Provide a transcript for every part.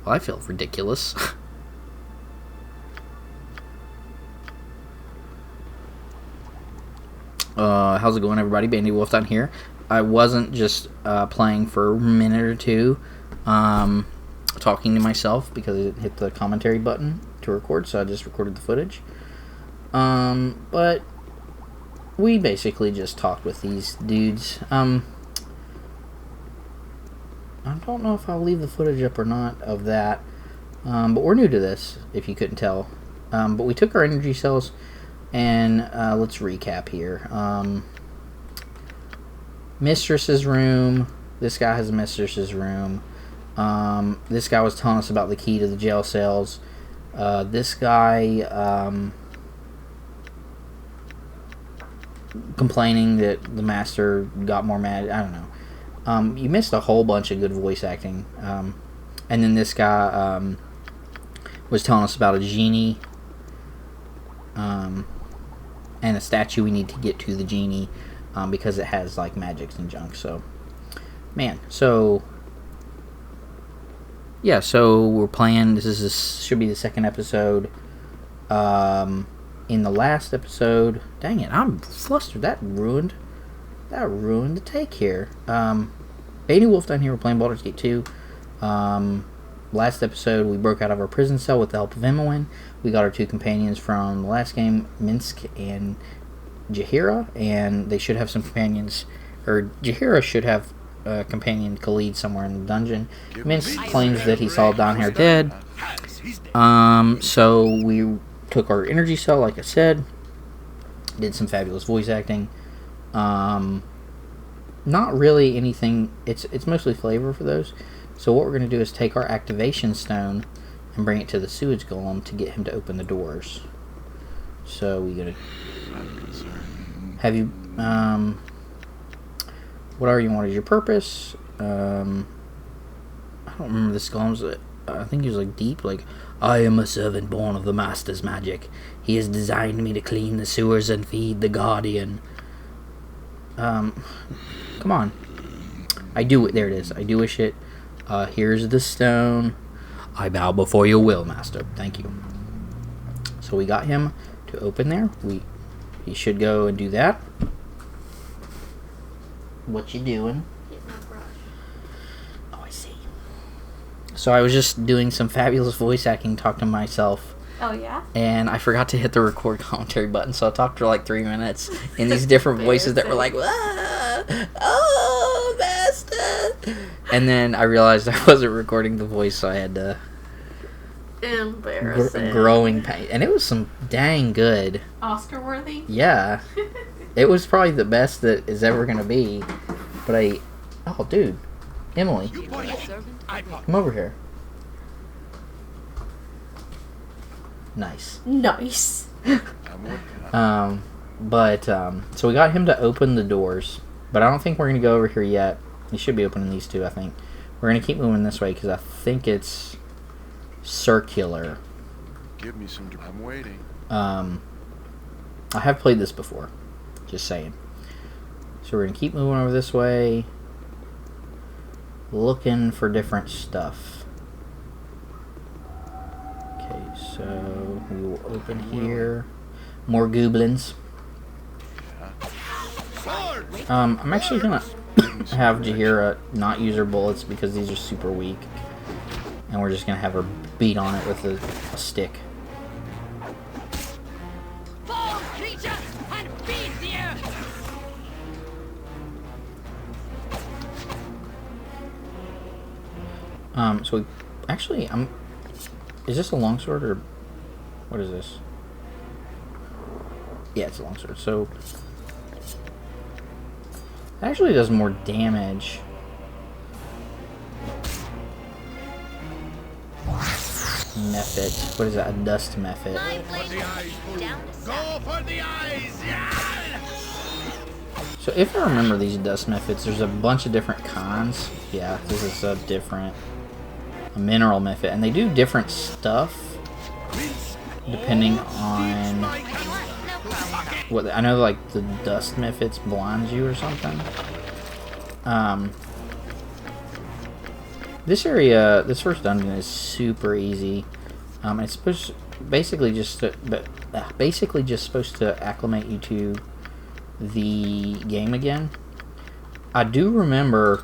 Well, I feel ridiculous. How's it going, everybody? Bandy Wolf down here. I wasn't just playing for a minute or two, talking to myself because I didn't hit the commentary button to record, so I just recorded the footage. But we basically just talked with these dudes. I don't know if I'll leave the footage up or not of that, but we're new to this, if you couldn't tell. But we took our energy cells, and let's recap here. Mistress's room. This guy has a mistress's room. This guy was telling us about the key to the jail cells. This guy complaining that the master got more mad. I don't know. You missed a whole bunch of good voice acting. And then this guy was telling us about a genie and a statue we need to get to the genie because it has like magics and junk. So, man. So, yeah. So we're playing. This should be the second episode. In the last episode, dang it, I'm flustered. That ruined the take here. Bandy Wolf down here, we're playing Baldur's Gate 2. Last episode, we broke out of our prison cell with the help of Imoen. We got our two companions from the last game, Minsk and Jaheira, and they should have some companions, or Jaheira should have a companion, Khalid, somewhere in the dungeon. Minsk claims that he saw Donhair dead. So we took our energy cell, like I said, did some fabulous voice acting. Not really anything, it's mostly flavor for those. So what we're going to do is take our activation stone and bring it to the sewage golem to get him to open the doors. So we're going to have you, whatever you want is your purpose. I don't remember this golem's, I think he was like deep, like, I am a servant born of the master's magic. He has designed me to clean the sewers and feed the guardian. Come on. I do it. There it is. I do wish it. Here's the stone. I bow before your will, master. Thank you. So we got him to open there. He should go and do that. What you doing? Get my brush. Oh, I see. So I was just doing some fabulous voice acting, talking to myself. Oh, yeah? And I forgot to hit the record commentary button, so I talked for like 3 minutes in these different voices that were like, ah, oh, master. And then I realized I wasn't recording the voice, so I had to... Embarrassing. Growing pain. And it was some dang good. Oscar-worthy? Yeah. It was probably the best that is ever going to be. But oh, dude. Emily. Come over here. Nice. Nice. So we got him to open the doors, but I don't think we're going to go over here yet. He should be opening these two, I think. We're going to keep moving this way, because I think it's circular. Give me some. I'm waiting. I have played this before. Just saying. So we're going to keep moving over this way, looking for different stuff. Okay, so we will open here. More goblins. I'm actually gonna have Jaheira not use her bullets because these are super weak, and we're just gonna have her beat on it with a stick. So we actually, is this a longsword or what is this? Yeah, it's a longsword. So it actually does more damage. Method. What is that? A dust method. Go for the eyes! Yeah! So if I remember these dust methods, there's a bunch of different kinds. Yeah, this is a mineral method, and they do different stuff depending on what. I know, like the dust methods blinds you or something. This area, this first dungeon is super easy. It's basically just supposed to acclimate you to the game again. I do remember,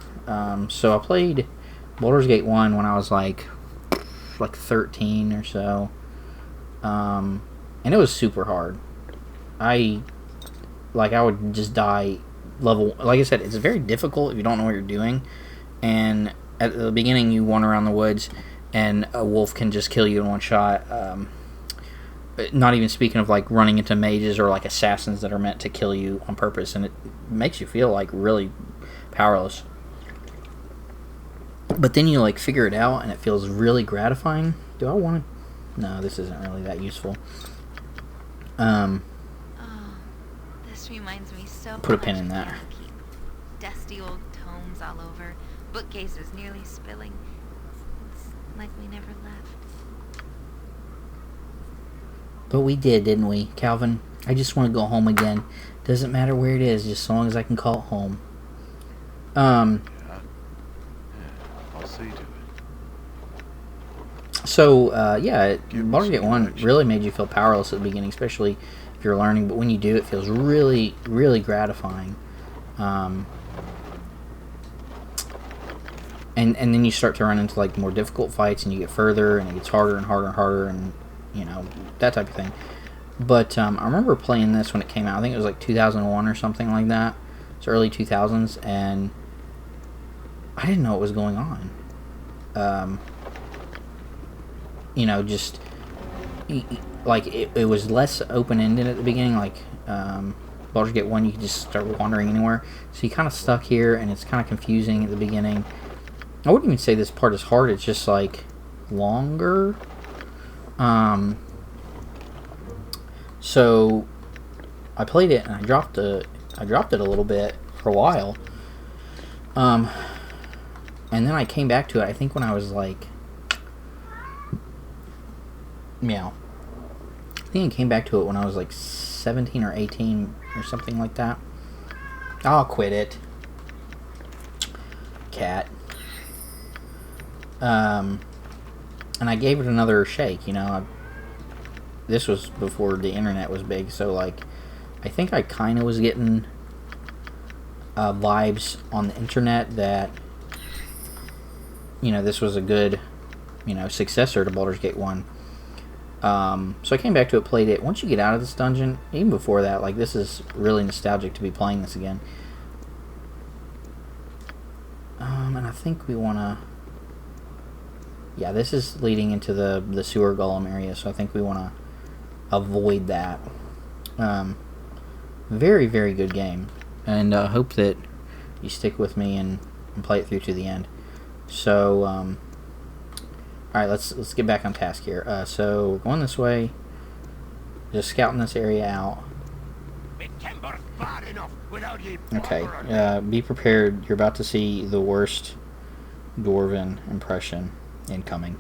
so I played Baldur's Gate 1 when I was like 13 or so, and it was super hard. I would just die level. Like I said, it's very difficult if you don't know what you're doing, and at the beginning you wander around the woods and a wolf can just kill you in one shot. Not even speaking of like running into mages or like assassins that are meant to kill you on purpose, and it makes you feel like really powerless. But then you like figure it out and it feels really gratifying. Do I want to? No, this isn't really that useful. This reminds me so Put a much pin in of that. Keep. Dusty old tomes all over, bookcases nearly spilling. It's like we never left. But we did, didn't we, Calvin? I just want to go home again. Doesn't matter where it is, just as long as I can call it home. Yeah, I'll see to it. So, yeah, Give me Baldur's some Gate 1 direction. really made you feel powerless at the beginning, especially if you're learning, but when you do, it feels really, really gratifying. And then you start to run into, like, more difficult fights, and you get further, and it gets harder and harder and harder, and, you know, that type of thing. But, I remember playing this when it came out. I think it was, like, 2001 or something like that. It's early 2000s, and I didn't know what was going on. You know, just like it was less open-ended at the beginning. Like Baldur's Gate 1, you could just start wandering anywhere. So you kind of stuck here, and it's kind of confusing at the beginning. I wouldn't even say this part is hard. It's just like longer. So I played it and I dropped it a little bit for a while. And then I came back to it. I think when I was like. Yeah. I think I came back to it when I was like 17 or 18 or something like that. I'll quit it. Cat. And I gave it another shake, you know. This was before the internet was big, so like I think I kind of was getting vibes on the internet that, you know, this was a good, you know, successor to Baldur's Gate 1. So I came back to it, played it. Once you get out of this dungeon, even before that, like, this is really nostalgic to be playing this again. And I think we want to... Yeah, this is leading into the sewer golem area, so I think we want to avoid that. Very, very good game. And I hope that you stick with me and play it through to the end. So, alright, let's get back on task here. So, we're going this way. Just scouting this area out. Okay, be prepared. You're about to see the worst Dwarven impression incoming.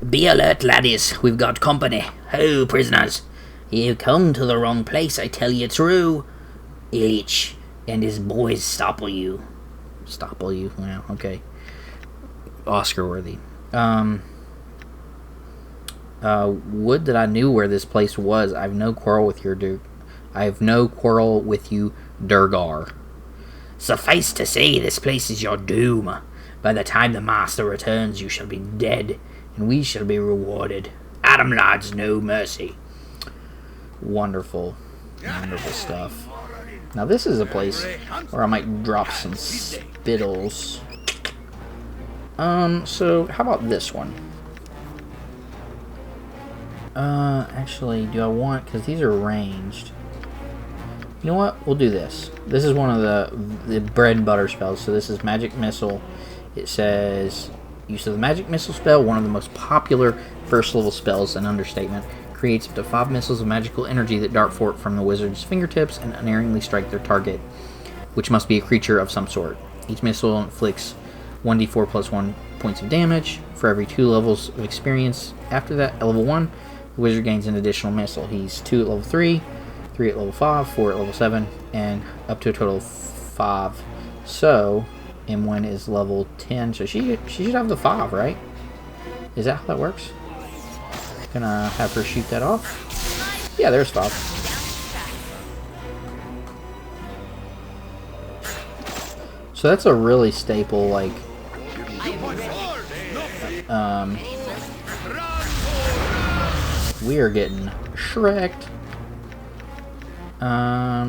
Be alert, laddies. We've got company. Ho, prisoners. You've come to the wrong place, I tell you true. H and his boys stopple you. Stopple you? Well, okay. Oscar worthy. Would that I knew where this place was. I've no quarrel with your Duke. I have no quarrel with you, Durgar. Suffice to say, this place is your doom. By the time the master returns, you shall be dead, and we shall be rewarded. Adam Lard's no mercy. Wonderful. Wonderful stuff. Now this is a place where I might drop some spittles. So how about this one? Actually, do I want... Because these are ranged. You know what? We'll do this. This is one of the bread and butter spells. So this is Magic Missile. It says... Use of the Magic Missile spell, one of the most popular first level spells, an understatement. Creates up to 5 missiles of magical energy that dart forth from the wizard's fingertips and unerringly strike their target, which must be a creature of some sort. Each missile inflicts 1d4 plus 1 points of damage for every 2 levels of experience. After that, at level 1, the wizard gains an additional missile. He's 2 at level 3. 3 at level 5, 4 at level 7, and up to a total of 5. So, M1 is level 10, so she should have the 5, right? Is that how that works? Gonna have her shoot that off. Yeah, there's 5. So that's a really staple, like, we are getting shreked.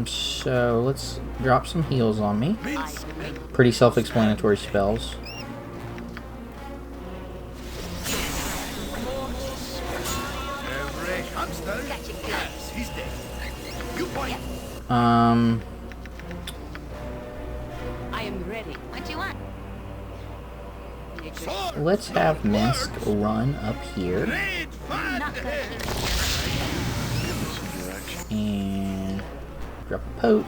So let's drop some heals on me. Pretty self-explanatory spells. I am ready. What do you want? Let's have Minsk run up here. And drop a pote.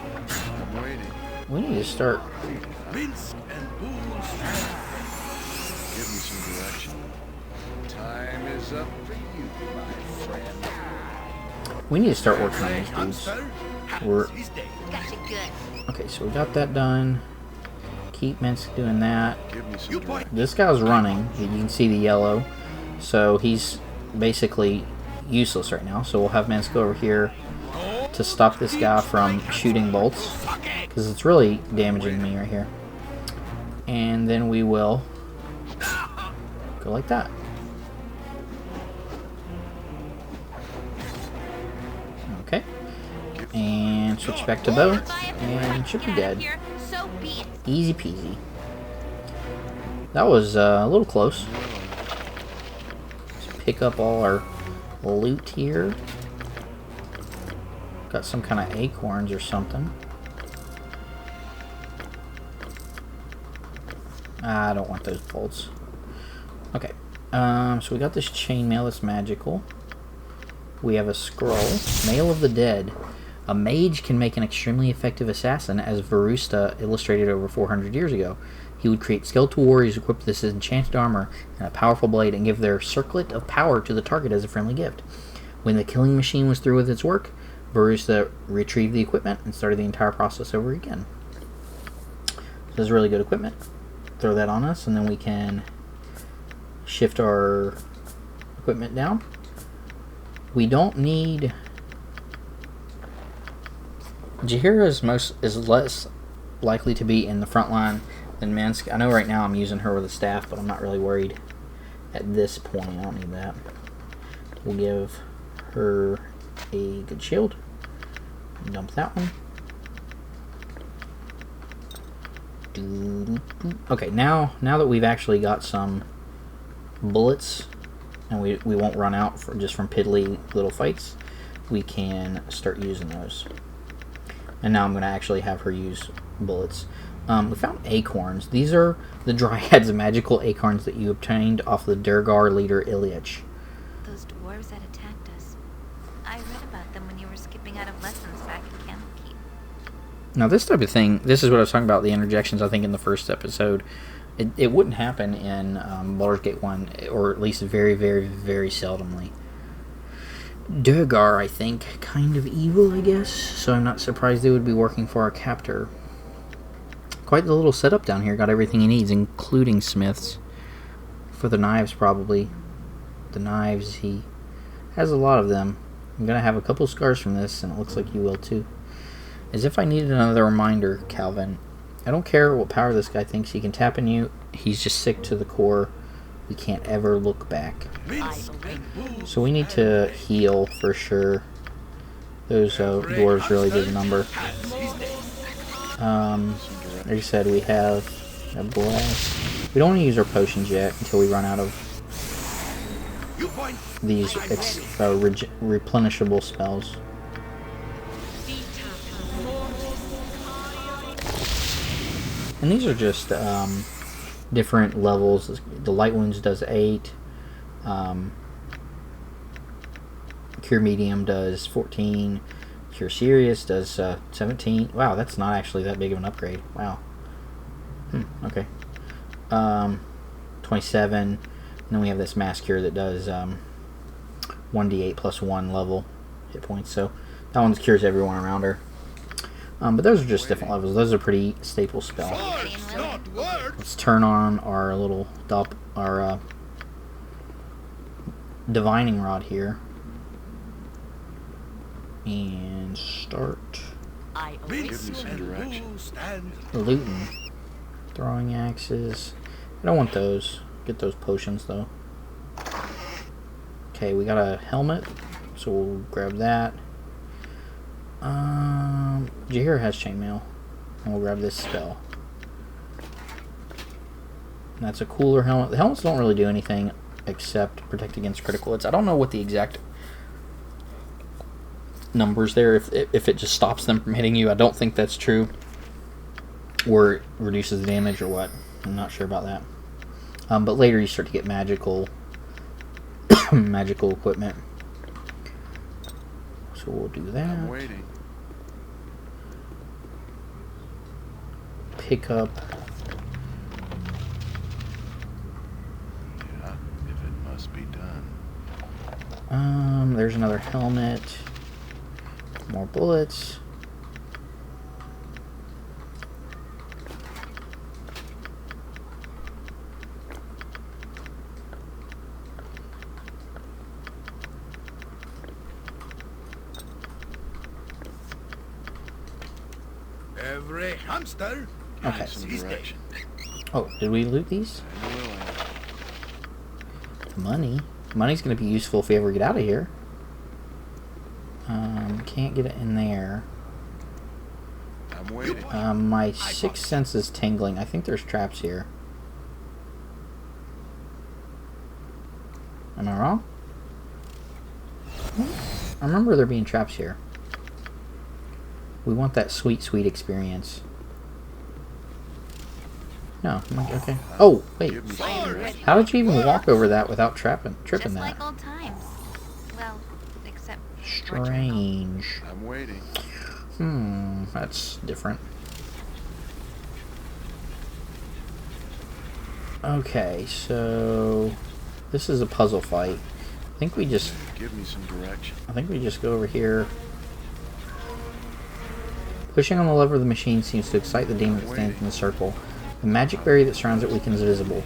We need to start. Minsk and Bulls. Give me some direction. Time is up for you, my friend. We need to start working on these dudes. Gotcha good. Okay, so we got that done. Keep Minsk doing that. Give me some direction. This guy's running. You can see the yellow. So he's basically useless right now. So we'll have Minsk go over here to stop this guy from shooting bolts, because it's really damaging me right here. And then we will go like that. Okay. And switch back to bow. And should be dead. Easy peasy. That was a little close. Let's pick up all our loot here. Got some kind of acorns or something. I don't want those bolts. Okay. So we got this chainmail that's magical. We have a scroll. Mail of the Dead. A mage can make an extremely effective assassin, as Verusta illustrated over 400 years ago. He would create skeletal warriors equipped with this enchanted armor and a powerful blade and give their circlet of power to the target as a friendly gift. When the killing machine was through with its work, Verusta retrieved the equipment and started the entire process over again. So this is really good equipment. Throw that on us, and then we can shift our equipment down. We don't need... Jaheira is less likely to be in the front line than Minsk. I know right now I'm using her with a staff, but I'm not really worried at this point. I don't need that. We'll give her a good shield. Dump that one. Okay, now that we've actually got some bullets, and we won't run out just from piddly little fights, we can start using those. And now I'm going to actually have her use bullets. We found acorns. These are the Dryad's magical acorns that you obtained off the Durgar leader Ilyich. Those dwarves that attacked us. I read about them when you were skipping out of lessons back at Candlekeep. Now this type of thing, this is what I was talking about, the interjections, I think, in the first episode. It wouldn't happen in Baldur's Gate 1, or at least very, very, very seldomly. Durgar, I think, kind of evil, I guess, so I'm not surprised they would be working for our captor. Quite the little setup down here, got everything he needs, including smiths. For the knives, probably. The knives, he has a lot of them. I'm going to have a couple scars from this, and it looks like you will too. As if I needed another reminder, Calvin. I don't care what power this guy thinks he can tap in you, he's just sick to the core. We can't ever look back. So we need to heal for sure. Those dwarves really did a number. Like I said, we have a blast. We don't want to use our potions yet until we run out of these replenishable spells. And these are just different levels. The light wounds does 8. Cure medium does 14. Cure serious does 17. Wow, that's not actually that big of an upgrade. Wow. Okay. 27. And then we have this mass cure that does 1d8 plus 1 level hit points. So That one cures everyone around her. But those are just different levels. Those are pretty staple spell. Let's turn on our little divining rod here. And start looting. Throwing axes. I don't want those. Get those potions though. Okay, we got a helmet, so we'll grab that. Jahir has chainmail, and we'll grab this spell. And that's a cooler helmet. The helmets don't really do anything except protect against critical hits. I don't know what the exact numbers there, if it just stops them from hitting you. I don't think that's true, or it reduces the damage or what. I'm not sure about that. But later you start to get magical magical equipment. So we'll do that. I'm waiting. Pick up. Yeah, if it must be done. There's another helmet. More bullets. Every hamster. Okay. Some direction. Oh, did we loot these? Money. Money's going to be useful if we ever get out of here. Can't get it in there. I'm waiting. My sixth sense is tingling. I think there's traps here. Am I wrong? I remember there being traps here. We want that sweet, sweet experience. No, okay. Oh, wait. How did you even walk over that without tripping Just that? like old times. Well, except Strange. I'm waiting. That's different. Okay, so this is a puzzle fight. I think we just Give me some direction. go over here. Pushing on the lever of the machine seems to excite the demon that stands in the circle. The magic barrier that surrounds it becomes visible.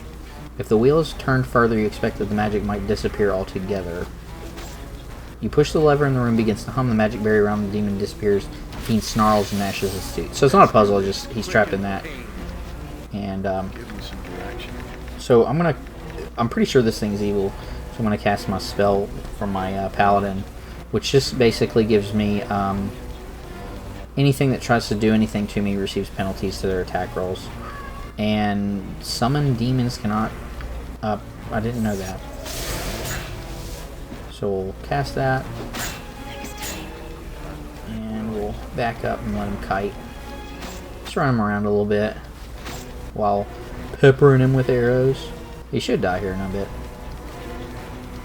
If the wheel is turned further, you expect that the magic might disappear altogether. You push the lever and the room begins to hum. The magic barrier around the demon disappears. The fiend snarls and gnashes his teeth. So it's not a puzzle, it's just he's trapped in that. And Give me some direction. so I'm pretty sure this thing's evil. So I'm gonna cast my spell from my paladin, which just basically gives me anything that tries to do anything to me receives penalties to their attack rolls. And summon demons cannot... I didn't know that. So we'll cast that. And we'll back up and let him kite. Just run him around a little bit while peppering him with arrows. He should die here in a bit.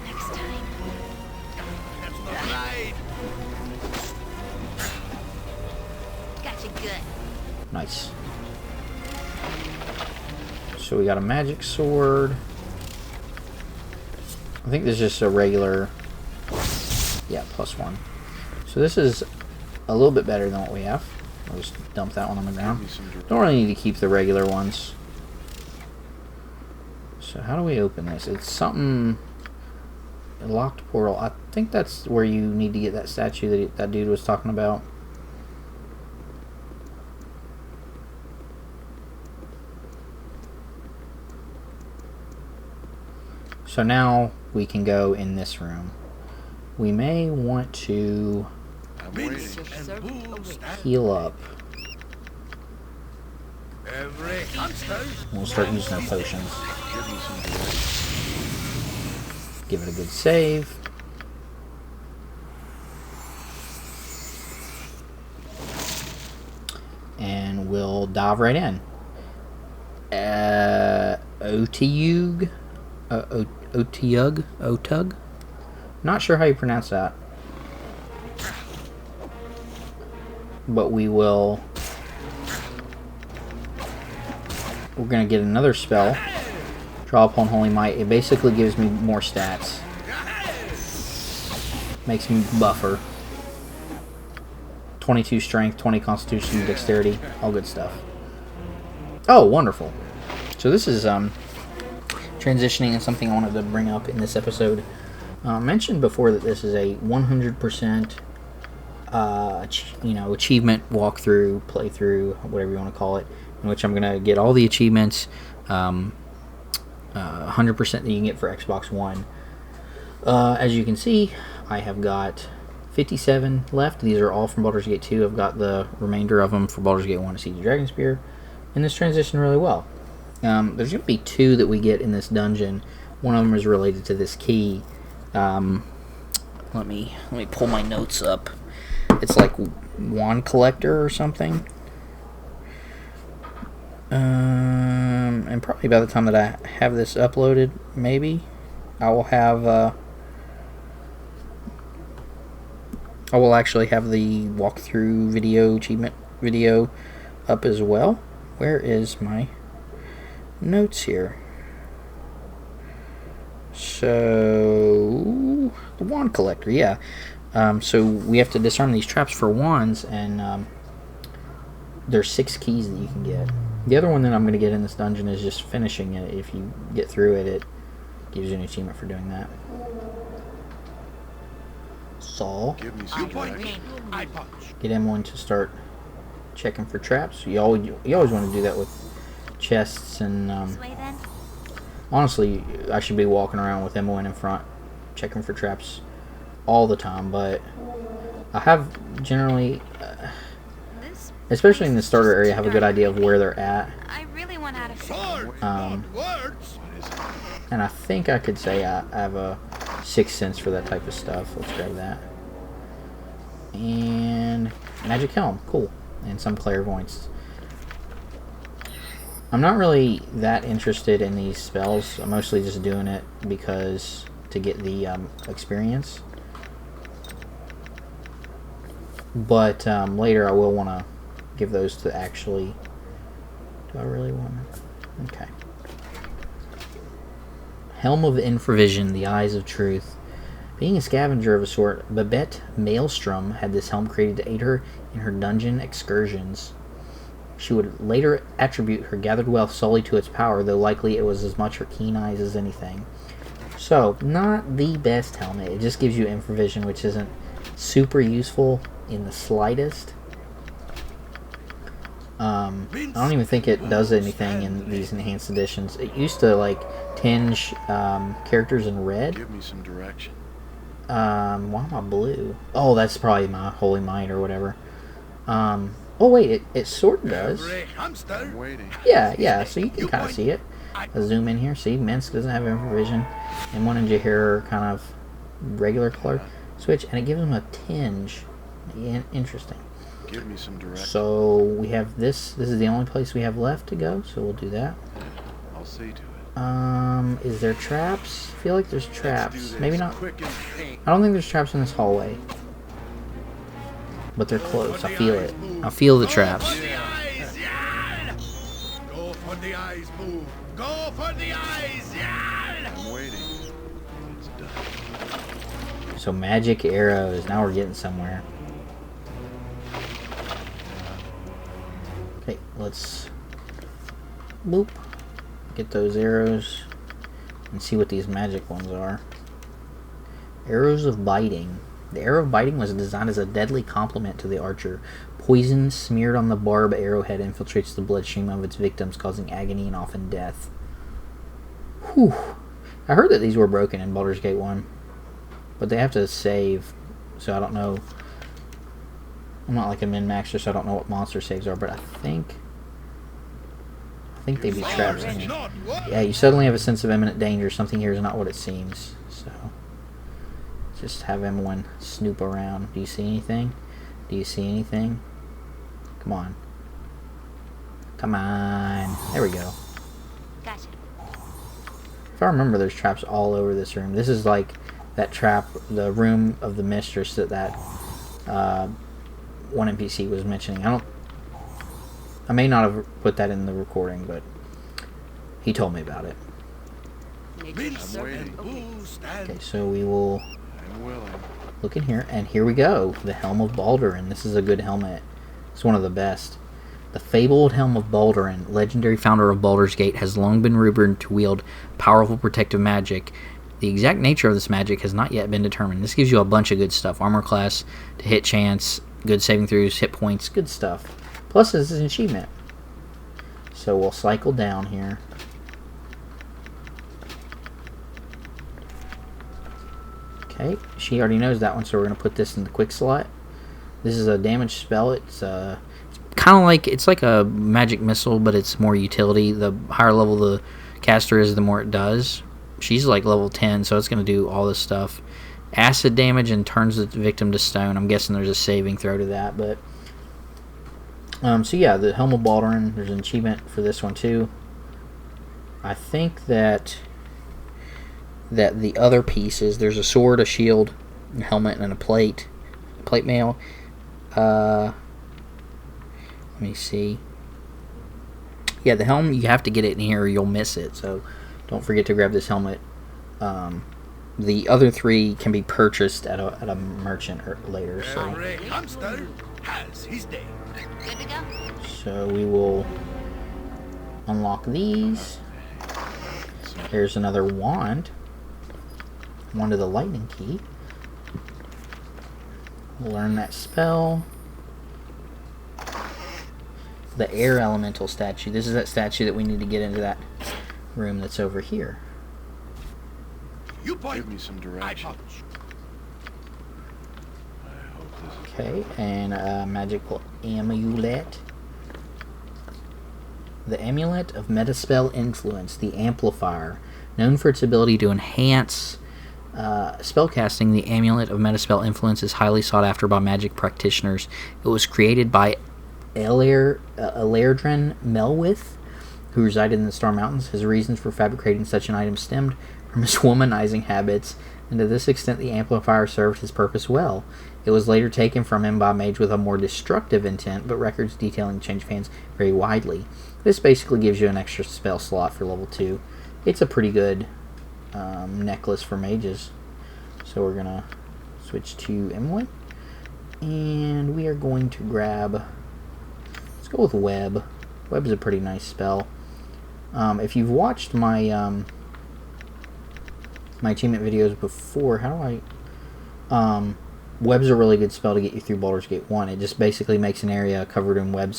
next time. Gotcha good. Nice. So we got a magic sword. I think this is just a regular... Yeah, +1. So this is a little bit better than what we have. I'll just dump that one on the ground. Don't really need to keep the regular ones. So how do we open this? It's something... A locked portal. I think that's where you need to get that statue that that dude was talking about. So now we can go in this room. We may want to I'm waiting. heal up. Every hamster. We'll start using our potions. Give me some direction. Give it a good save. And we'll dive right in. Otug? Otug? Not sure how you pronounce that. But we will... We're going to get another spell. Draw upon Holy Might. It basically gives me more stats. Makes me buffer. 22 strength, 20 constitution, dexterity, all good stuff. Oh, wonderful. So this is transitioning and something I wanted to bring up in this episode. I mentioned before that this is a 100% achievement walkthrough, playthrough, whatever you want to call it, in which I'm going to get all the achievements, 100% that you can get for Xbox One. As you can see, I have got 57 left. These are all from Baldur's Gate 2. I've got the remainder of them for Baldur's Gate 1 to Siege of Dragonspear. And this transitioned really well. There's going to be 2 that we get in this dungeon. One of them is related to this key. Let me pull my notes up. It's like Wand Collector or something. And probably by the time that I have this uploaded, maybe I will have I will actually have the walkthrough achievement video up as well. Where is my notes here? So, the Wand Collector, yeah. So we have to disarm these traps for wands, and there's 6 keys that you can get. The other one that I'm going to get in this dungeon is just finishing it. If you get through it, it gives you an achievement for doing that. Saul. Give me some direction. Get M1 to start checking for traps. You always want to do that with chests, and This way then? honestly, I should be walking around with M1 in front, checking for traps all the time, but I have generally, This especially in the starter area, have a good idea of where they're at. I really want out of here. Sword, Um, not words. What is it? And I think I could say I have a 6th sense for that type of stuff. Let's grab that. And Magic Helm, cool. And some clairvoyance. I'm not really that interested in these spells. I'm mostly just doing it because to get the experience. But later I will want to give those to actually... Do I really want to? Okay. Helm of Infravision, the Eyes of Truth. Being a scavenger of a sort, Babette Maelstrom had this helm created to aid her in her dungeon excursions. She would later attribute her gathered wealth solely to its power, though likely it was as much her keen eyes as anything. So, not the best helmet. It just gives you infravision, which isn't super useful in the slightest. I don't even think it does anything in these enhanced editions. It used to, like, tinge characters in red. Give me some direction. Why am I blue? Oh, that's probably my Holy Might or whatever. Oh wait, it sort of does. I'm waiting. Yeah, so you can kind of see it. I'll zoom in here, see, Minsk doesn't have infravision. M1 and Jahir are kind of regular color. Switch, and it gives them a tinge. Interesting. Give me some direction. So, we have this. This is the only place we have left to go, so we'll do that. I'll see to it. Is there traps? I feel like there's traps. Maybe not. Quick and paint. I don't think there's traps in this hallway. But they're close. I feel it. I feel the traps. Go for the eyes, move. Go for the eyes, yeah. I'm waiting. It's done. So magic arrows. Now we're getting somewhere. Okay, let's boop. Get those arrows and see what these magic ones are. Arrows of biting. The arrow of biting was designed as a deadly complement to the archer. Poison smeared on the barb arrowhead infiltrates the bloodstream of its victims, causing agony and often death. Whew. I heard that these were broken in Baldur's Gate 1. But they have to save, so I don't know. I'm not like a min-maxer, so I don't know what monster saves are, but I think they'd be traps in here. Yeah, you suddenly have a sense of imminent danger. Something here is not what it seems. So, just have M1 snoop around. Do you see anything? Do you see anything? Come on. Come on. There we go. Gotcha. If I remember, there's traps all over this room. This is like that trap, the room of the mistress that one NPC was mentioning. I may not have put that in the recording, but he told me about it. I'm waiting. Okay, so we will I'm willing. look in here, and here we go. The Helm of Balder, and this is a good helmet. It's one of the best. The fabled Helm of Balder, legendary founder of Baldur's Gate, has long been rumored to wield powerful protective magic. The exact nature of this magic has not yet been determined. This gives you a bunch of good stuff. Armor class, to hit chance, good saving throws, hit points, good stuff. Plus, this is an achievement. So we'll cycle down here. Okay, she already knows that one, so we're going to put this in the quick slot. This is a damage spell. It's kind of like, it's like a magic missile, but it's more utility. The higher level the caster is, the more it does. She's like level 10, so it's going to do all this stuff. Acid damage and turns the victim to stone. I'm guessing there's a saving throw to that, but... so yeah, the Helm of Balder, there's an achievement for this one too. I think that the other pieces, there's a sword, a shield, a helmet, and a plate mail. Let me see. Yeah, the helm, you have to get it in here or you'll miss it, so don't forget to grab this helmet. The other three can be purchased at a merchant later. So Good to go. So we will unlock these. There's another wand. Wand of the lightning key. Learn that spell. The air elemental statue. This is that statue that we need to get into that room that's over here. You give me some direction. Okay, and a magical amulet. The Amulet of Metaspell Influence, the Amplifier. Known for its ability to enhance spellcasting, the Amulet of Metaspell Influence is highly sought after by magic practitioners. It was created by Elardrin Melwith, who resided in the Star Mountains. His reasons for fabricating such an item stemmed from his womanizing habits, and to this extent the amplifier served his purpose well. It was later taken from him by a mage with a more destructive intent, but records detailing change of hands vary widely. This basically gives you an extra spell slot for level 2. It's a pretty good necklace for mages. So we're going to switch to Amulet, and we are going to grab... Let's go with Web. Web is a pretty nice spell. If you've watched my my achievement videos before, how do I... Web's a really good spell to get you through Baldur's Gate 1. It just basically makes an area covered in web,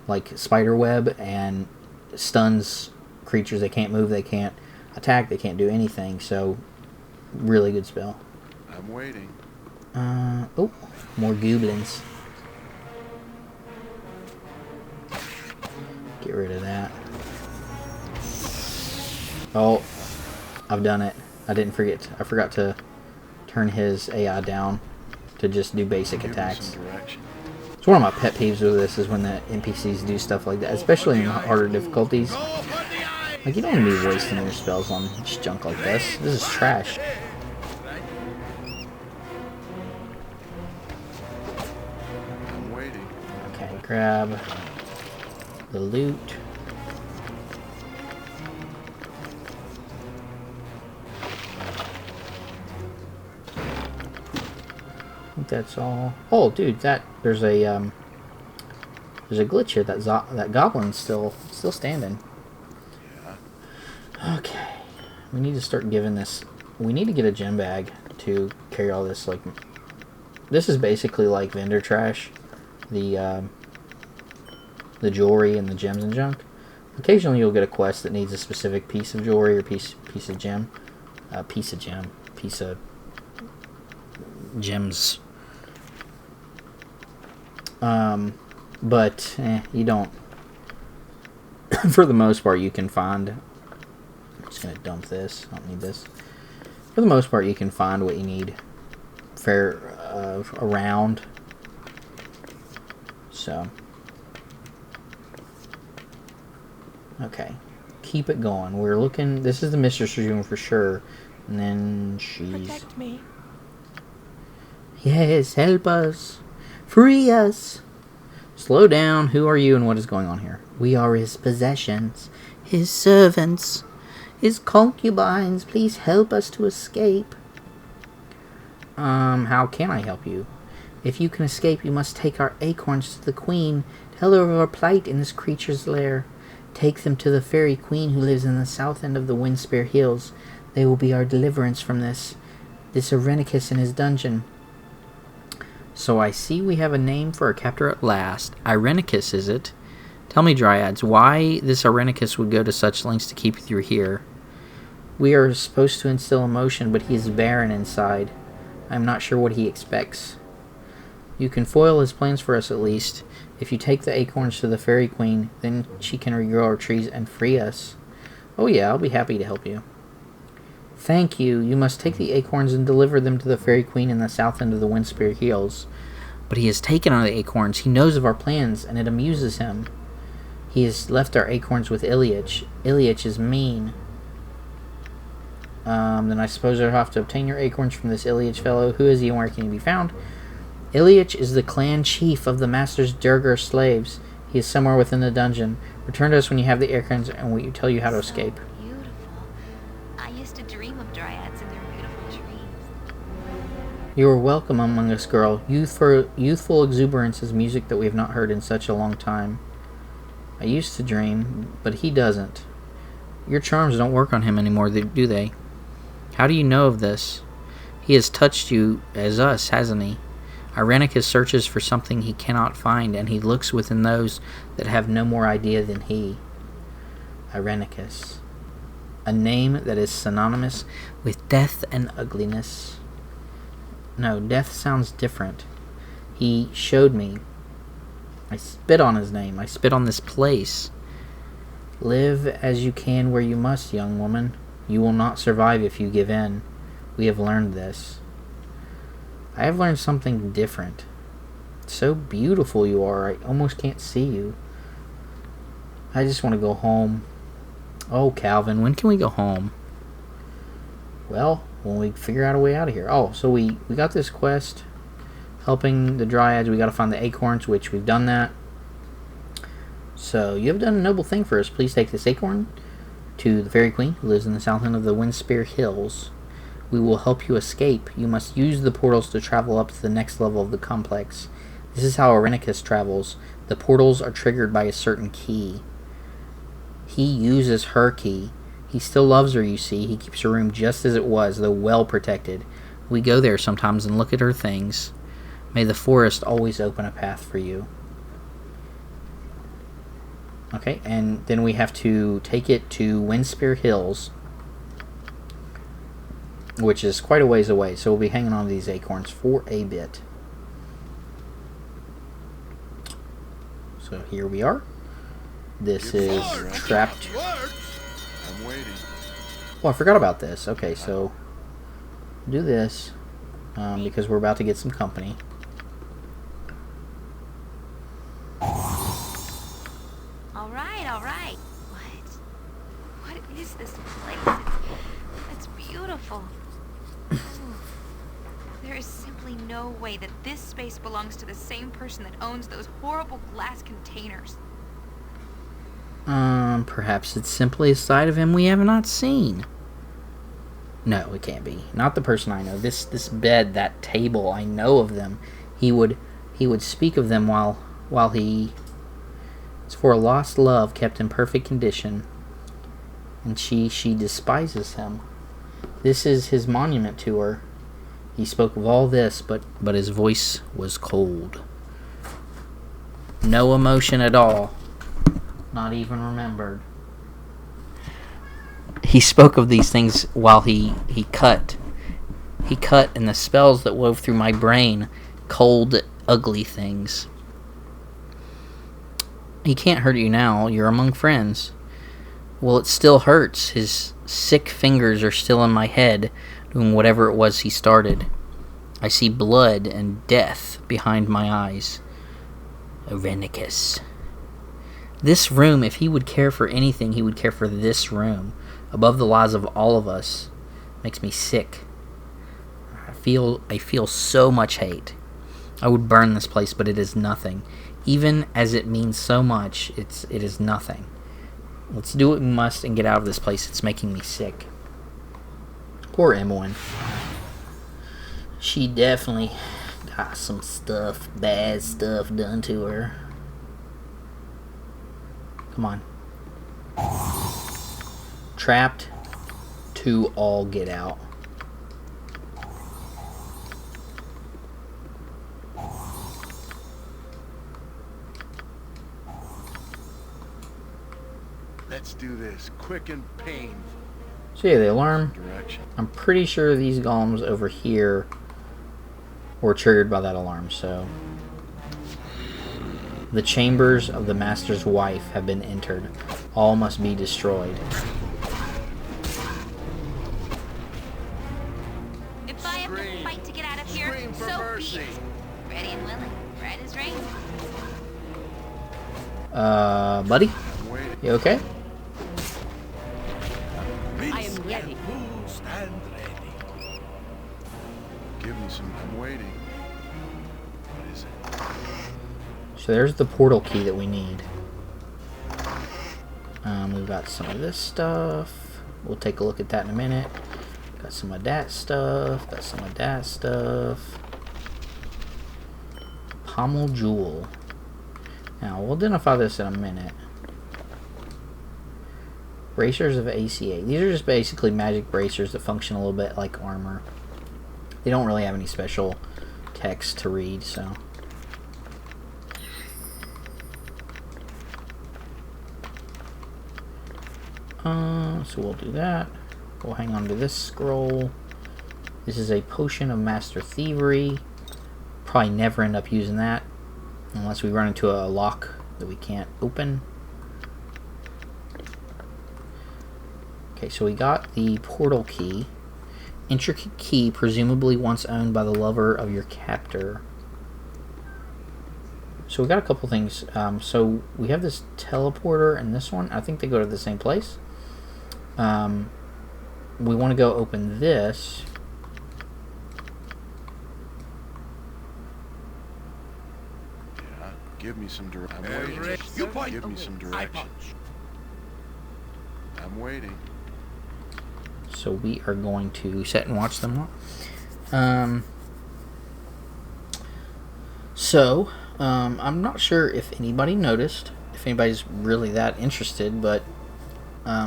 like spider web, and stuns creatures. They can't move, they can't attack, they can't do anything. So, really good spell. I'm waiting. Oh, more goblins. Get rid of that. Oh, I've done it. I forgot to turn his AI down to just do basic attacks. It's one of my pet peeves with this is when the NPCs do stuff like that, especially in harder difficulties. Like, you don't want to be wasting your spells on just junk like this. This is trash. I'm waiting. Okay, grab the loot. I think that's all. Oh, dude, there's a glitch here. That goblin's still standing. Yeah. Okay, we need to start giving this. We need to get a gem bag to carry all this. Like, this is basically like vendor trash. The jewelry and the gems and junk. Occasionally, you'll get a quest that needs a specific piece of jewelry or piece of gem, piece of gems. But you don't. For the most part, you can find. I'm just gonna dump this. I don't need this. For the most part, you can find what you need. Around. So. Okay. Keep it going. We're looking. This is the mistress room for sure. And then she's. Protect me. Yes, help us. Free us. Slow down. Who are you and what is going on here? We are his possessions. His servants. His concubines. Please help us to escape. How can I help you? If you can escape, you must take our acorns to the queen. Tell her of our plight in this creature's lair. Take them to the fairy queen who lives in the south end of the Windspear Hills. They will be our deliverance from this Irenicus in his dungeon. So I see we have a name for our captor at last. Irenicus, is it? Tell me, Dryads, why this Irenicus would go to such lengths to keep you here. We are supposed to instill emotion, but he is barren inside. I am not sure what he expects. You can foil his plans for us at least. If you take the acorns to the fairy queen, then she can regrow our trees and free us. Oh yeah, I'll be happy to help you. Thank you. You must take the acorns and deliver them to the fairy queen in the south end of the Windspear Hills. But he has taken our acorns. He knows of our plans, and it amuses him. He has left our acorns with Ilyich. Ilyich is mean. Then I suppose I'll have to obtain your acorns from this Ilyich fellow. Who is he and where can he be found? Ilyich is the clan chief of the Master's Durgar slaves. He is somewhere within the dungeon. Return to us when you have the acorns, and we will tell you how to escape. Beautiful. I used to dream of dryads and their beautiful trees. You are welcome among us, girl. Youthful exuberance is music that we have not heard in such a long time. I used to dream, but he doesn't. Your charms don't work on him anymore, do they? How do you know of this? He has touched you as us, hasn't he? Irenicus searches for something he cannot find, and he looks within those that have no more idea than he. Irenicus. A name that is synonymous with death and ugliness. No, death sounds different. He showed me. I spit on his name. I spit on this place. Live as you can where you must, young woman. You will not survive if you give in. We have learned this. I have learned something different. So beautiful you are, I almost can't see you. I just want to go home. Oh, Calvin, when can we go home? Well, when we figure out a way out of here. Oh, so we got this quest. Helping the Dryads, we got to find the acorns, which we've done that. So, you have done a noble thing for us. Please take this acorn to the Fairy Queen, who lives in the south end of the Windspear Hills. We will help you escape. You must use the portals to travel up to the next level of the complex. This is how Irenicus travels. The portals are triggered by a certain key. He uses her key. He still loves her, you see. He keeps her room just as it was, though well protected. We go there sometimes and look at her things. May the forest always open a path for you. Okay, and then we have to take it to Windspear Hills, which is quite a ways away, so we'll be hanging on to these acorns for a bit. So here we are. This is trapped. I'm waiting. Oh, I forgot about this. Okay, so do this because we're about to get some company. All right. What is this place? It's beautiful. Ooh. There is simply no way that this space belongs to the same person that owns those horrible glass containers. Perhaps it's simply a side of him we have not seen. No, it can't be. Not the person I know. This bed, that table, I know of them. He would speak of them while he... It's for a lost love kept in perfect condition. And she despises him. This is his monument to her. He spoke of all this, but his voice was cold. No emotion at all. Not even remembered. He spoke of these things while he cut. He cut, and the spells that wove through my brain, cold, ugly things. He can't hurt you now. You're among friends. Well, it still hurts. His sick fingers are still in my head, doing whatever it was he started. I see blood and death behind my eyes. Irenicus. This room, if he would care for anything, he would care for this room. Above the lives of all of us. Makes me sick. I feel so much hate. I would burn this place, but it is nothing. Even as it means so much, it is nothing. Let's do what we must and get out of this place. It's making me sick. Poor Emmeline. She definitely got some stuff, bad stuff done to her. Come on. Trapped to all get out. Let's do this quick and painful. So yeah, the alarm. Direction. I'm pretty sure these golems over here were triggered by that alarm, so... The chambers of the master's wife have been entered. All must be destroyed. If I have to fight to get out of here, Scream for so be mercy. it. Ready and willing, right as rain. Buddy? I'm waiting. You okay? I am ready. Stand ready. Give me some. I'm waiting. What is it? So there's the portal key that we need. We've got some of this stuff. We'll take a look at that in a minute. Got some of that stuff. Got some of that stuff. Pommel Jewel. Now, we'll identify this in a minute. Bracers of ACA. These are just basically magic bracers that function a little bit like armor. They don't really have any special text to read, so... So we'll do that. We'll hang on to this scroll. This is a potion of master thievery. Probably never end up using that unless we run into a lock that we can't open. Okay, so we got the portal key. Intricate key, presumably once owned by the lover of your captor. So we got a couple things. So we have this teleporter and this one. I think they go to the same place. We want to go open this. Yeah. Give me some direction. I'm waiting. You point. Give me some I direction. punch. I'm waiting. So we are going to sit and watch them. I'm not sure if anybody noticed, if anybody's really that interested, but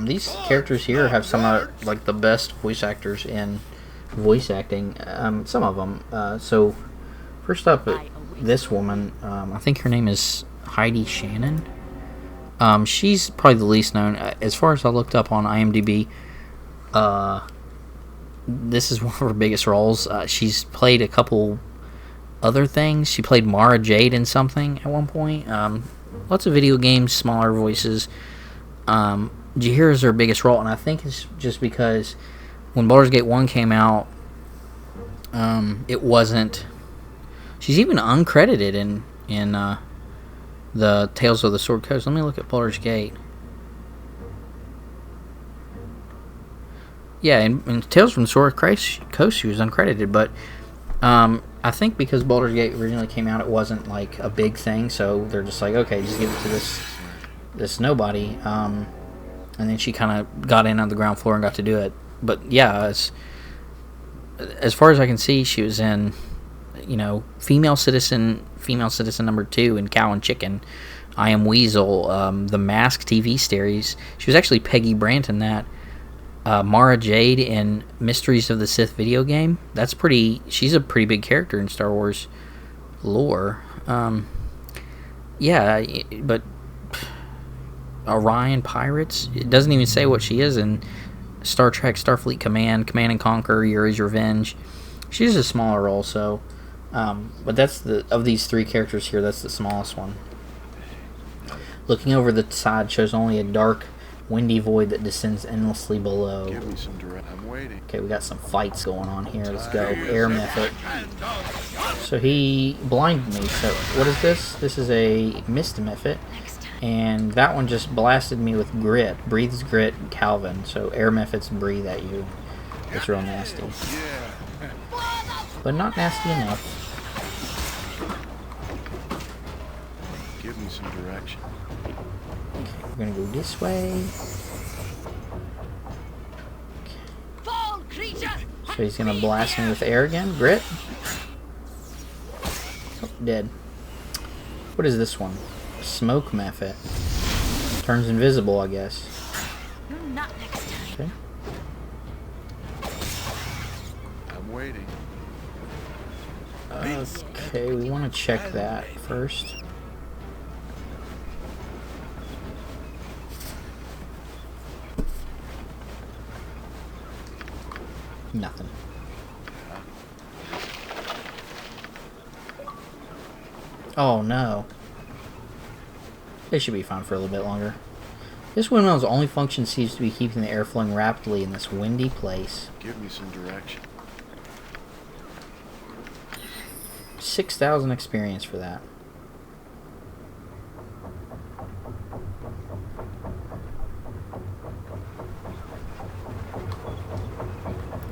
these characters here have some of like the best voice actors in voice acting. Some of them. So first up, this woman. I think her name is Heidi Shannon. She's probably the least known. As far as I looked up on IMDb, this is one of her biggest roles. She's played a couple other things. She played Mara Jade in something at one point. Lots of video games, smaller voices. Jahir is her biggest role, and I think it's just because when Baldur's Gate 1 came out, it wasn't... She's even uncredited in the Tales of the Sword Coast. Let me look at Baldur's Gate. Yeah, in Tales from the Sword Coast, she was uncredited, but I think because Baldur's Gate originally came out, it wasn't like a big thing, so they're just like, okay, just give it to this nobody. And then she kind of got in on the ground floor and got to do it. But yeah, as far as I can see, she was in, Female Citizen number 2 in Cow and Chicken, I Am Weasel, the Mask TV series. She was actually Peggy Brant in that. Mara Jade in Mysteries of the Sith video game. She's a pretty big character in Star Wars lore. Yeah, but Orion Pirates, it doesn't even say what she is in Star Trek Starfleet Command and Conquer, Yuri's Revenge. She's a smaller role, so but that's of these three characters here, that's the smallest one. Looking over the side shows only a dark, windy void that descends endlessly below. Give me some direct. I'm waiting. Okay, we got some fights going on here. Let's go. Air method. So he blinded me. So what is this? This is a mist method. And that one just blasted me with grit. Breathes grit, Calvin. So air methods breathe at you. It's real nasty. But not nasty enough. Give me some direction. We're gonna go this way. So he's gonna blast me with air again. Grit. dead. What is this one? Smoke method. Turns invisible, I guess. Not next time. Okay. I'm waiting. Okay, we want to check that first. Nothing. Oh no. They should be fine for a little bit longer. This windmill's only function seems to be keeping the air flowing rapidly in this windy place. Give me some direction. 6,000 experience for that.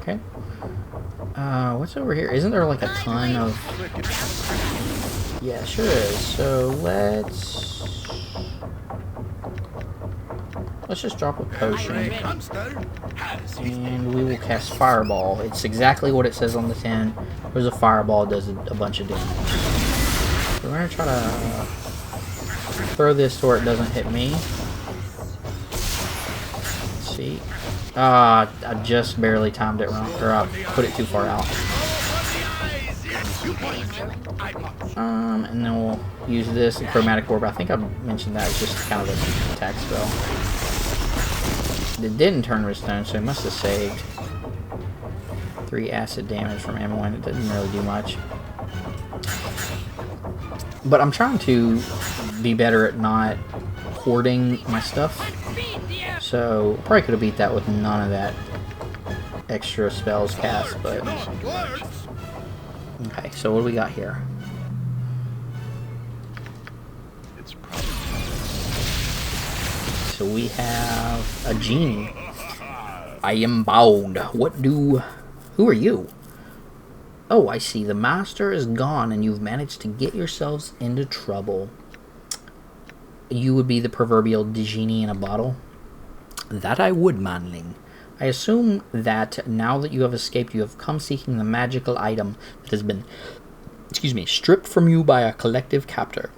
Okay. What's over here? Isn't there like a ton of... Yeah, sure is. So let's just drop a potion. And we will cast Fireball. It's exactly what it says on the tin. There's a Fireball, it does a bunch of damage. So we're going to try to throw this to where it doesn't hit me. Let's see. I just barely timed it wrong, or I put it too far out. And then we'll use this and Chromatic Orb. I think I mentioned that. It's just kind of an attack spell. It didn't turn to stone, so it must have saved 3 acid damage from Amulet. It didn't really do much. But I'm trying to be better at not hoarding my stuff. So probably could have beat that with none of that extra spells cast, but okay, so what do we got here? So we have a genie. I am bound. Who are you? Oh, I see. The master is gone and you've managed to get yourselves into trouble. You would be the proverbial genie in a bottle? That I would, manling. I assume that now that you have escaped, you have come seeking the magical item that has been, stripped from you by a collective captor.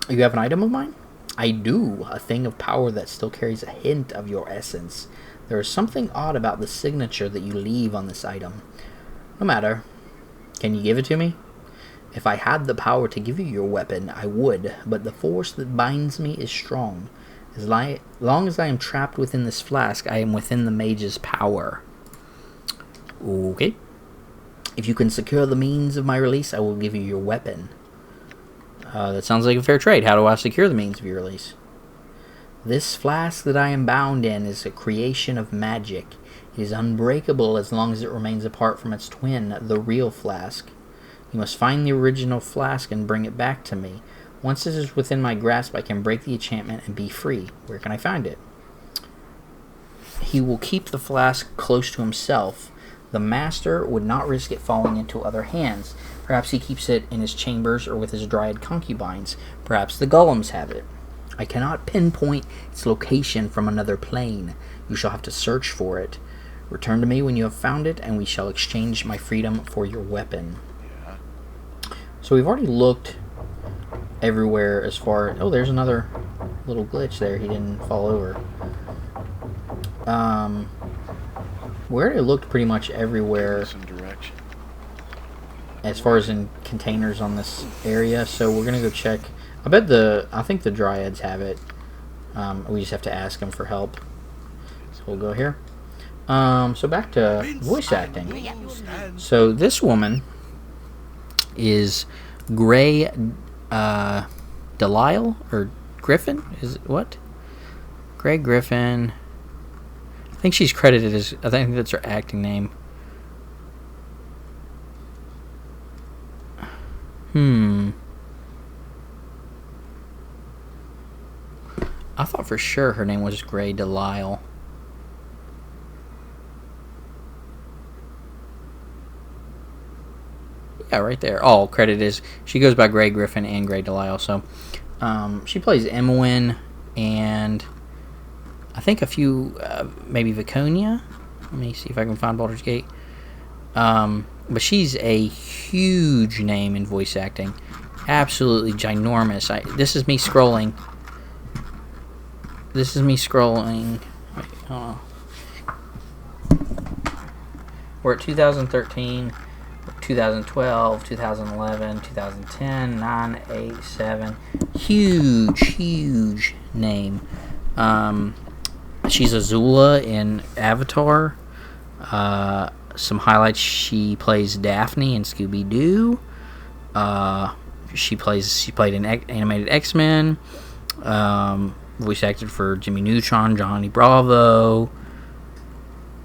You have an item of mine? I do. A thing of power that still carries a hint of your essence. There is something odd about the signature that you leave on this item. No matter. Can you give it to me? If I had the power to give you your weapon, I would, but the force that binds me is strong. As long as I am trapped within this flask, I am within the mage's power. Okay. If you can secure the means of my release, I will give you your weapon. That sounds like a fair trade. How do I secure the means of your release? This flask that I am bound in is a creation of magic. It is unbreakable as long as it remains apart from its twin, the real flask. You must find the original flask and bring it back to me. Once it is within my grasp, I can break the enchantment and be free. Where can I find it? He will keep the flask close to himself. The master would not risk it falling into other hands. Perhaps he keeps it in his chambers or with his dryad concubines. Perhaps the golems have it. I cannot pinpoint its location from another plane. You shall have to search for it. Return to me when you have found it, and we shall exchange my freedom for your weapon. Yeah. So we've already looked everywhere as far... Oh, there's another little glitch there. He didn't fall over. We already looked pretty much everywhere Some direction. as far as in containers on this area, so we're gonna go check. I think the dryads have it. We just have to ask them for help. So we'll go here. So back to voice acting. So this woman is Grey Delisle or Griffin? Is it what? Grey Griffin. I think she's credited as, I think that's her acting name. I thought for sure her name was Grey Delisle. Yeah, right there. Oh, credit is, she goes by Grey Griffin and Grey Delisle. So, she plays Emwyn and I think a few, maybe Viconia. Let me see if I can find Baldur's Gate. But she's a huge name in voice acting. Absolutely ginormous. This is me scrolling. Wait, hold on. We're at 2013, 2012, 2011, 2010, 9, 8, 7. Huge name. She's Azula in Avatar. Some highlights: she plays Daphne in Scooby-Doo. She played in animated X-Men. Voice acted for Jimmy Neutron, Johnny Bravo.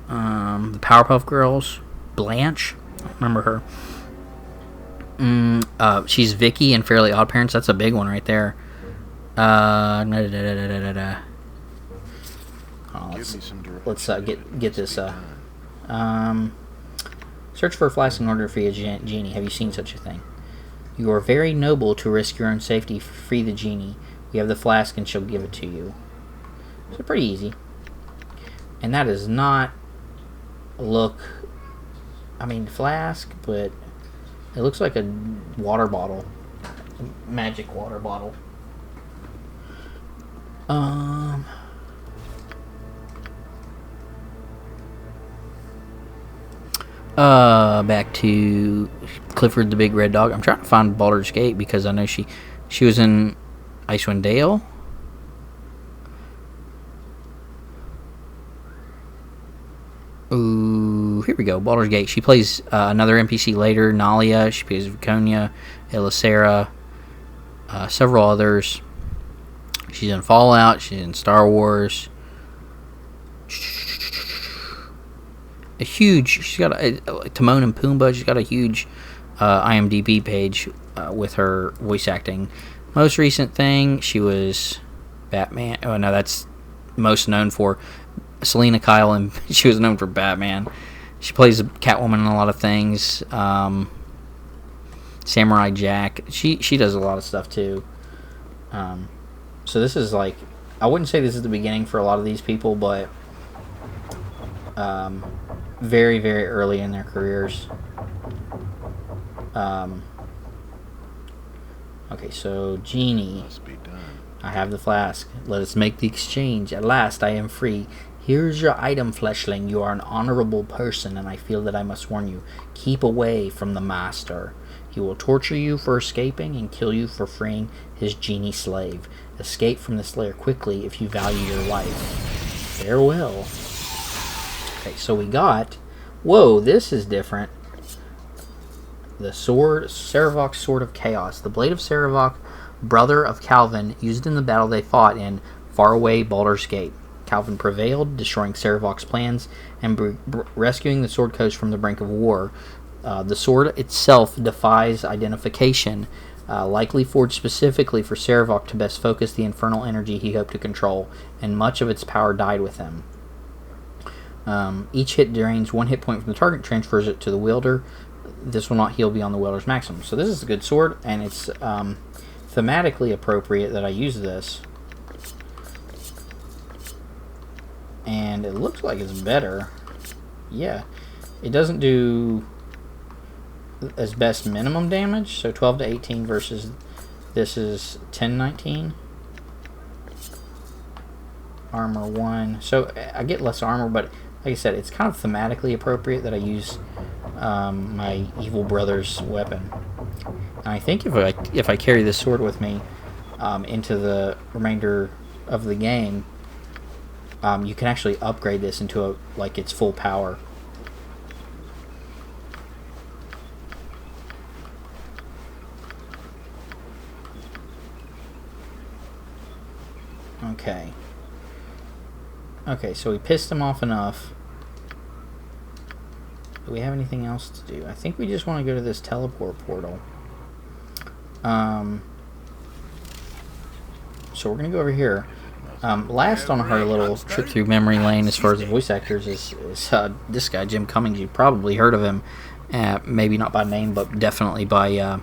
The Powerpuff Girls. Blanche, I remember her. She's Vicky in Fairly Odd Parents. That's a big one right there. Let's get this. Search for a flask in order to free a genie. Have you seen such a thing? You are very noble to risk your own safety to free the genie. We have the flask and she'll give it to you. So pretty easy. And that does not look... I mean, flask, but it looks like a water bottle. A magic water bottle. Back to Clifford the Big Red Dog. I'm trying to find Baldur's Gate because I know she was in Icewind Dale. Ooh, here we go. Baldur's Gate. She plays another NPC later, Nalia. She plays Viconia, Elisera, several others. She's in Fallout. She's in Star Wars. She's got Timon and Pumbaa. She's got a huge IMDb page with her voice acting. Most recent thing, she was Batman. Oh no, that's most known for Selena Kyle, and she was known for Batman. She plays Catwoman in a lot of things. Samurai Jack. She does a lot of stuff too. So this is like, I wouldn't say this is the beginning for a lot of these people, but very, very early in their careers. Okay, so Genie. I have the flask. Let us make the exchange. At last I am free. Here's your item, fleshling. You are an honorable person, and I feel that I must warn you. Keep away from the master. He will torture you for escaping and kill you for freeing his genie slave. Escape from the Slayer quickly if you value your life. Farewell. Okay, so we got... Whoa, this is different. The sword, Sarevok's Sword of Chaos. The blade of Sarevok, brother of Calvin, used in the battle they fought in faraway Baldur's Gate. Calvin prevailed, destroying Sarevok's plans and rescuing the Sword Coast from the brink of war. The sword itself defies identification, likely forged specifically for Sarevok to best focus the infernal energy he hoped to control, and much of its power died with him. Each hit drains 1 hit point from the target, transfers it to the wielder. This will not heal beyond the wielder's maximum. So this is a good sword, and it's thematically appropriate that I use this. And it looks like it's better. Yeah. It doesn't do as best minimum damage, so 12 to 18 versus this is 10 19. Armor 1. So I get less armor, but like I said, it's kind of thematically appropriate that I use my evil brother's weapon. And I think if I carry this sword with me into the remainder of the game, you can actually upgrade this into its full power. Okay, so we pissed him off enough. Do we have anything else to do? I think we just want to go to this teleport portal. So we're going to go over here. Last on her little trip through memory lane as far as the voice actors is this guy, Jim Cummings. You've probably heard of him. Maybe not by name, but definitely by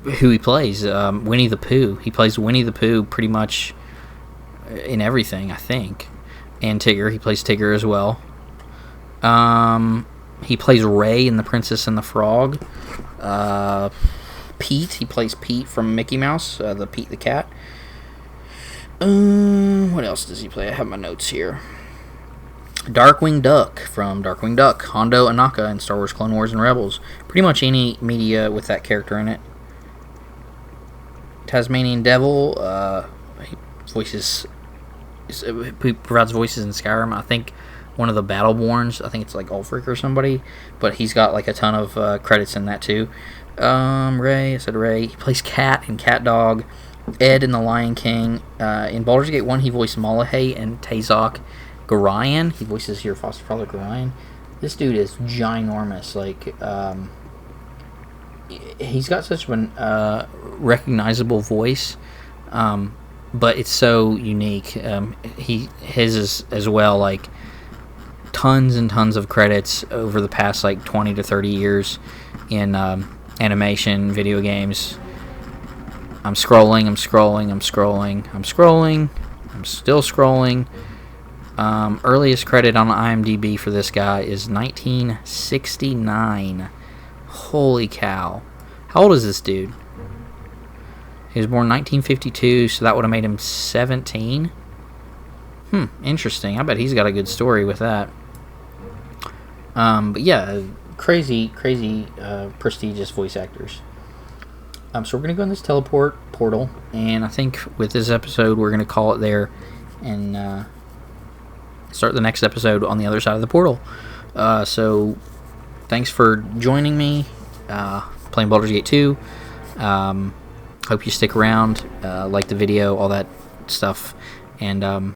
who he plays. Winnie the Pooh. He plays Winnie the Pooh pretty much in everything, I think. And Tigger. He plays Tigger as well. He plays Ray in The Princess and the Frog. Pete, he plays Pete from Mickey Mouse, the Pete the cat. What else does he play? I have my notes here. Darkwing Duck from Darkwing Duck. Hondo Anaka in Star Wars Clone Wars and Rebels. Pretty much any media with that character in it. Tasmanian Devil, he provides voices in Skyrim. I think one of the Battleborns, I think it's like Ulfric or somebody, but he's got like a ton of credits in that too. Ray, I said Ray. He plays Cat in Cat Dog. Ed in The Lion King. In Baldur's Gate 1, he voiced Malahay and Tazok Gorion. He voices your foster father Gorion. This dude is ginormous. Like, he's got such a recognizable voice, but it's so unique. His is as well, like, tons and tons of credits over the past like 20 to 30 years in animation, video games. I'm still scrolling. Earliest credit on IMDb for this guy is 1969. Holy cow. How old is this dude? He was born in 1952, so that would have made him 17. Interesting. I bet he's got a good story with that. But yeah, crazy, prestigious voice actors. So we're going to go in this teleport portal, and I think with this episode we're going to call it there and start the next episode on the other side of the portal. So thanks for joining me playing Baldur's Gate 2. Hope you stick around, like the video, all that stuff, and